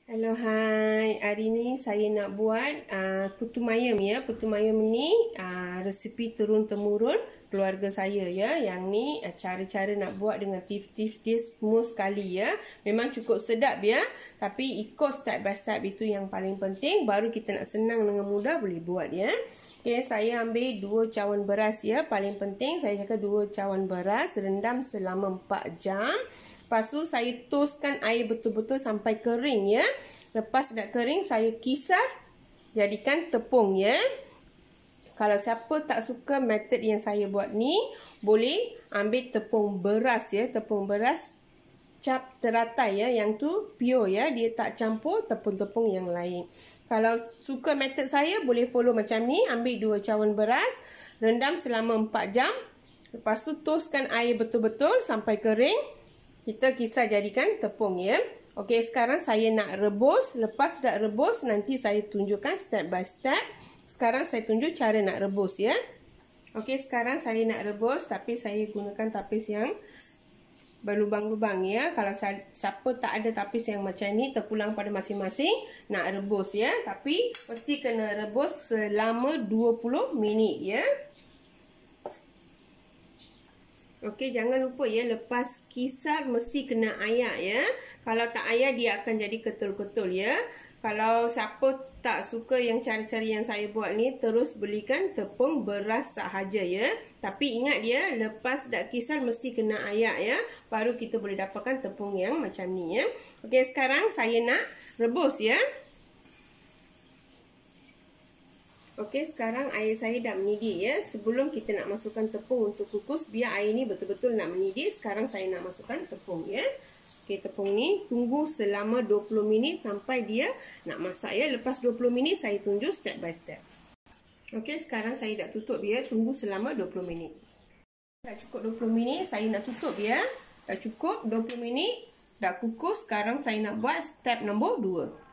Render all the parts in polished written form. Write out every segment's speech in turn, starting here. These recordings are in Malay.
Hello, hai. Hari ni saya nak buat putu mayam ya. Putu mayam ni resipi turun-temurun keluarga saya ya. Yang ni cara-cara nak buat dengan tips-tips dia semua sekali ya. Memang cukup sedap ya. Tapi ikut step by step itu yang paling penting. Baru kita nak senang dengan mudah boleh buat ya. Okay, saya ambil 2 cawan beras ya. Paling penting saya cakap 2 cawan beras rendam selama 4 jam. Lepas tu saya toskan air betul-betul sampai kering ya. Lepas dah kering saya kisar jadikan tepung ya. Kalau siapa tak suka method yang saya buat ni, boleh ambil tepung beras ya. Tepung beras cap teratai ya. Yang tu pure ya. Dia tak campur tepung-tepung yang lain. Kalau suka method saya boleh follow macam ni. Ambil 2 cawan beras, rendam selama 4 jam. Lepas tu toskan air betul-betul sampai kering. Kita kisar jadikan tepung ya. Okey, sekarang saya nak rebus. Lepas dah rebus, nanti saya tunjukkan step by step. Sekarang saya tunjuk cara nak rebus ya. Okey, sekarang saya nak rebus. Tapi saya gunakan tapis yang berlubang-lubang ya. Kalau siapa tak ada tapis yang macam ni, terpulang pada masing-masing nak rebus ya. Tapi mesti kena rebus selama 20 minit ya. Okey, jangan lupa ya, lepas kisar mesti kena ayak ya. Kalau tak ayak dia akan jadi ketul-ketul ya. Kalau siapa tak suka yang cara-cara yang saya buat ni, terus belikan tepung beras sahaja ya. Tapi ingat dia, lepas dah kisar mesti kena ayak ya. Baru kita boleh dapatkan tepung yang macam ni ya. Okey, sekarang saya nak rebus ya. Okey, sekarang air saya dah mendidih ya. Sebelum kita nak masukkan tepung untuk kukus, biar air ni betul-betul nak mendidih, sekarang saya nak masukkan tepung ya. Okey, tepung ni tunggu selama 20 minit sampai dia nak masak ya. Lepas 20 minit saya tunjuk step by step. Okey, sekarang saya dah tutup ya. Tunggu selama 20 minit. Dah cukup 20 minit, saya nak tutup ya. Dah cukup 20 minit, dah kukus. Sekarang saya nak buat step nombor 2.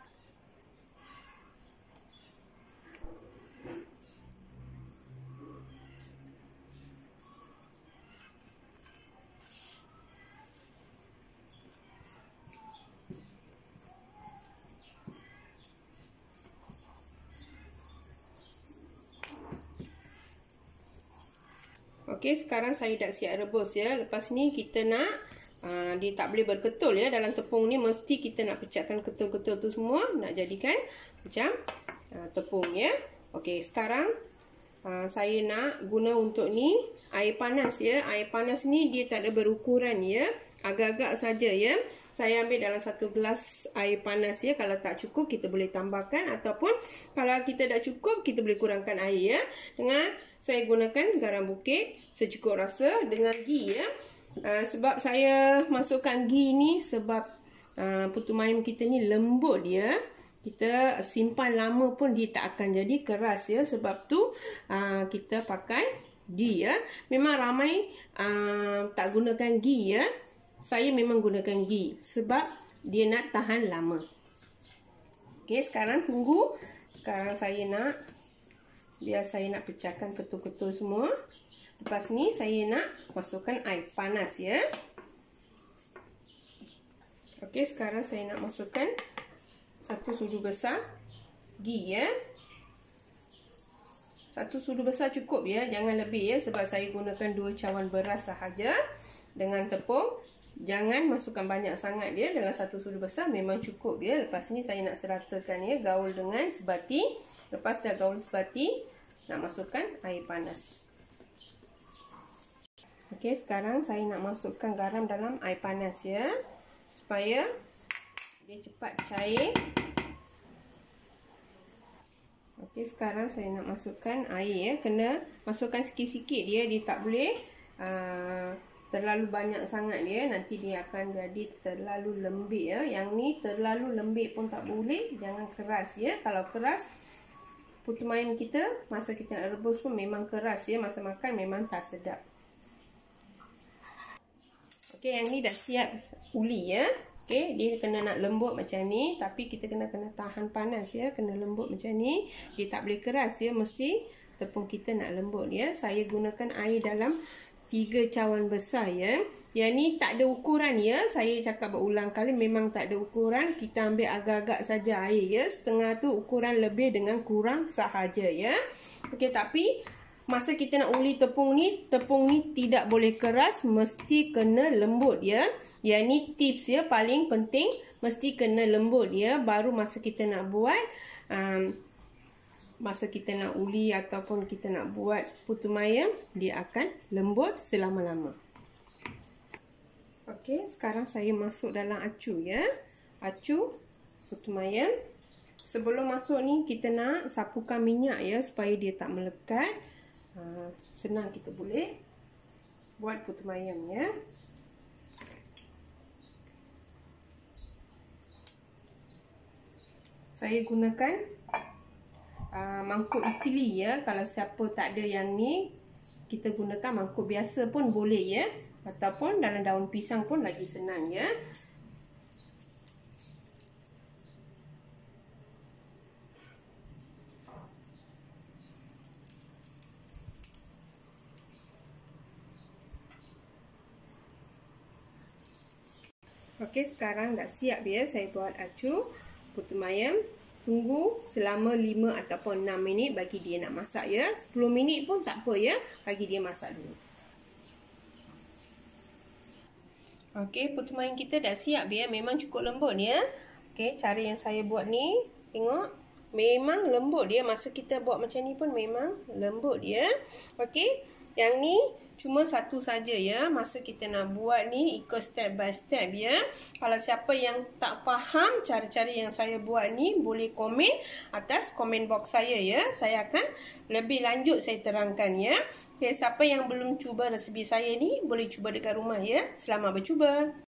Okey, sekarang saya dah siap rebus ya. Lepas ni kita nak dia tak boleh berketul ya. Dalam tepung ni mesti kita nak pecahkan ketul-ketul tu semua, nak jadikan macam tepung ya. Okey, sekarang saya nak guna untuk ni air panas ya. Air panas ni dia tak ada berukuran ya. Agak-agak saja ya. Saya ambil dalam 1 gelas air panas ya. Kalau tak cukup kita boleh tambahkan, ataupun kalau kita dah cukup kita boleh kurangkan air ya. Dengan saya gunakan garam bukit secukup rasa dengan ghee ya. Sebab saya masukkan ghee ni sebab putu mayam kita ni lembut ya. Kita simpan lama pun dia tak akan jadi keras ya. Sebab tu kita pakai ghee ya. Memang ramai tak gunakan ghee ya. Saya memang gunakan ghee sebab dia nak tahan lama. Okey, sekarang tunggu. Sekarang saya nak, biar saya nak pecahkan ketul-ketul semua. Lepas ni saya nak masukkan air panas ya. Okey, sekarang saya nak masukkan 1 sudu besar ghee ya. 1 sudu besar cukup ya, jangan lebih ya. Sebab saya gunakan 2 cawan beras sahaja dengan tepung. Jangan masukkan banyak sangat dia. Dalam 1 sudu besar memang cukup ya. Lepas ni saya nak seratakan ya, gaul dengan sebati. Lepas dah gaul sebati, nak masukkan air panas. Okey, sekarang saya nak masukkan garam dalam air panas ya, supaya dia cepat cair. Okey, sekarang saya nak masukkan air ya. Kena masukkan sikit-sikit dia. Dia tak boleh terlalu banyak sangat dia. Nanti dia akan jadi terlalu lembik ya. Yang ni terlalu lembik pun tak boleh. Jangan keras ya. Kalau keras, putu mayam kita masa kita nak rebus pun memang keras ya. Masa makan memang tak sedap. Okey, yang ni dah siap uli ya. Okey, dia kena nak lembut macam ni. Tapi kita kena tahan panas ya. Kena lembut macam ni. Dia tak boleh keras ya. Mesti tepung kita nak lembut ya. Saya gunakan air dalam 3 cawan besar ya. Yang ni tak ada ukuran ya. Saya cakap berulang kali, memang tak ada ukuran. Kita ambil agak-agak saja air ya. Setengah tu ukuran lebih dengan kurang sahaja ya. Okey, tapi masa kita nak uli tepung ni tidak boleh keras, mesti kena lembut ya. Yang ni tips ya, paling penting mesti kena lembut ya. Baru masa kita nak buat, masa kita nak uli ataupun kita nak buat putu mayam, dia akan lembut selama-lama. Okey, sekarang saya masuk dalam acu ya. Acu putu mayam. Sebelum masuk ni kita nak sapukan minyak ya, supaya dia tak melekat. Senang kita boleh buat putu mayam ya. Saya gunakan mangkuk itili ya. Kalau siapa tak ada yang ni, kita gunakan mangkuk biasa pun boleh ya. Ataupun dalam daun pisang pun lagi senang ya. Okey, sekarang dah siap ya saya buat acu putu mayam. Tunggu selama 5 ataupun 6 minit bagi dia nak masak ya. 10 minit pun tak apa ya, bagi dia masak dulu. Okey, putu mayam kita dah siap ya. Memang cukup lembut ya. Okey, cara yang saya buat ni, tengok. Memang lembut dia. Masa kita buat macam ni pun memang lembut ya. Okey, yang ni cuma satu saja ya. Masa kita nak buat ni, ikut step by step ya. Kalau siapa yang tak faham cara-cara yang saya buat ni, boleh komen atas komen box saya ya. Saya akan lebih lanjut saya terangkan ya. Okay, siapa yang belum cuba resepi saya ni, boleh cuba dekat rumah ya. Selamat bercuba.